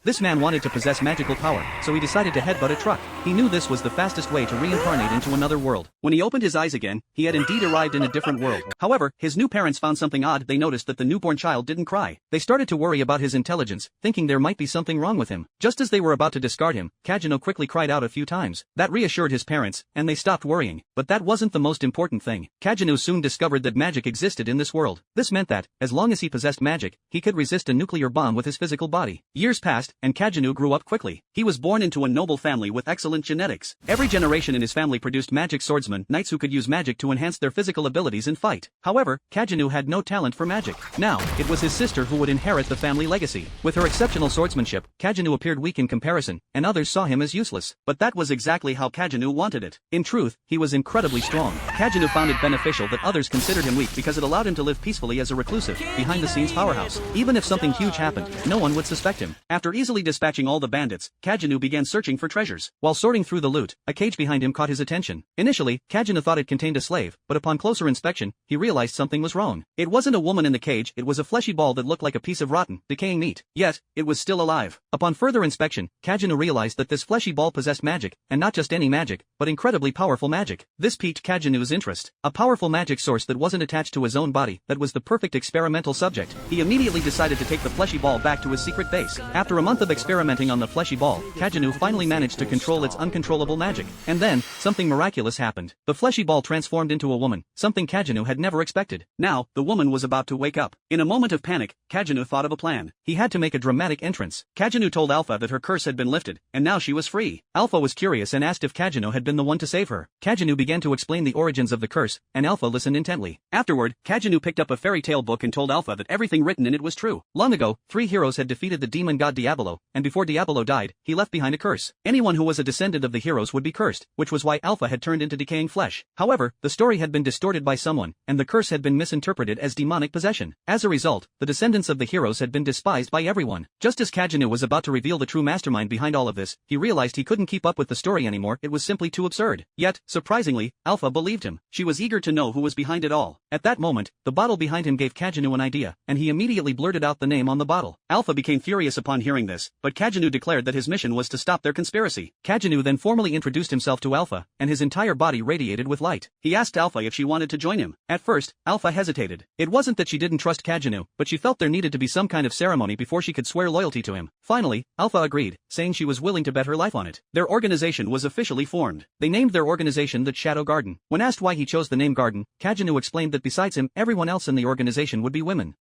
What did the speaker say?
This man wanted to possess magical power, so he decided to headbutt a truck. He knew this was the fastest way to reincarnate into another world. When he opened his eyes again, he had indeed arrived in a different world. However, his new parents found something odd. They noticed that the newborn child didn't cry. They started to worry about his intelligence, thinking there might be something wrong with him. Just as they were about to discard him, Kageno quickly cried out a few times. That reassured his parents, and they stopped worrying. But that wasn't the most important thing. Kageno soon discovered that magic existed in this world. This meant that, as long as he possessed magic, he could resist a nuclear bomb with his physical body. Years passed, and Kageno grew up quickly. He was born into a noble family with excellent genetics. Every generation in his family produced magic swordsmen, knights who could use magic to enhance their physical abilities in fight. However, Kageno had no talent for magic. Now, it was his sister who would inherit the family legacy. With her exceptional swordsmanship, Kageno appeared weak in comparison, and others saw him as useless. But that was exactly how Kageno wanted it. In truth, he was incredibly strong. Kageno found it beneficial that others considered him weak because it allowed him to live peacefully as a reclusive, behind-the-scenes powerhouse. Even if something huge happened, no one would suspect him. After easily dispatching all the bandits, Kageno began searching for treasures. While sorting through the loot, a cage behind him caught his attention. Initially, Kageno thought it contained a slave, but upon closer inspection, he realized something was wrong. It wasn't a woman in the cage, it was a fleshy ball that looked like a piece of rotten, decaying meat. Yet, it was still alive. Upon further inspection, Kageno realized that this fleshy ball possessed magic, and not just any magic, but incredibly powerful magic. This piqued Kageno's interest. A powerful magic source that wasn't attached to his own body, that was the perfect experimental subject. He immediately decided to take the fleshy ball back to his secret base. After a month of experimenting on the fleshy ball, Kageno finally managed to control its uncontrollable magic. And then, something miraculous happened. The fleshy ball transformed into a woman, something Kageno had never expected. Now, the woman was about to wake up. In a moment of panic, Kageno thought of a plan. He had to make a dramatic entrance. Kageno told Alpha that her curse had been lifted, and now she was free. Alpha was curious and asked if Kageno had been the one to save her. Kageno began to explain the origins of the curse, and Alpha listened intently. Afterward, Kageno picked up a fairy tale book and told Alpha that everything written in it was true. Long ago, 3 heroes had defeated the demon god Diabolo, and before Diabolo died, he left behind a curse. Anyone who was a descendant of the heroes would be cursed, which was why Alpha had turned into decaying flesh. However, the story had been distorted by someone, and the curse had been misinterpreted as demonic possession. As a result, the descendants of the heroes had been despised by everyone. Just as Kageno was about to reveal the true mastermind behind all of this, he realized he couldn't keep up with the story anymore. It was simply too absurd. Yet, surprisingly, Alpha believed him. She was eager to know who was behind it all. At that moment, the bottle behind him gave Kageno an idea, and he immediately blurted out the name on the bottle. Alpha became furious upon hearing this, but Kageno declared that his mission was to stop their conspiracy. Kageno then formally introduced himself to Alpha, and his entire body radiated with light. He asked Alpha if she wanted to join him. At first, Alpha hesitated. It wasn't that she didn't trust Kageno, but she felt there needed to be some kind of ceremony before she could swear loyalty to him. Finally, Alpha agreed, saying she was willing to bet her life on it. Their organization was officially formed. They named their organization the Shadow Garden. When asked why he chose the name Garden, Kageno explained that besides him, everyone else in the organization would be women.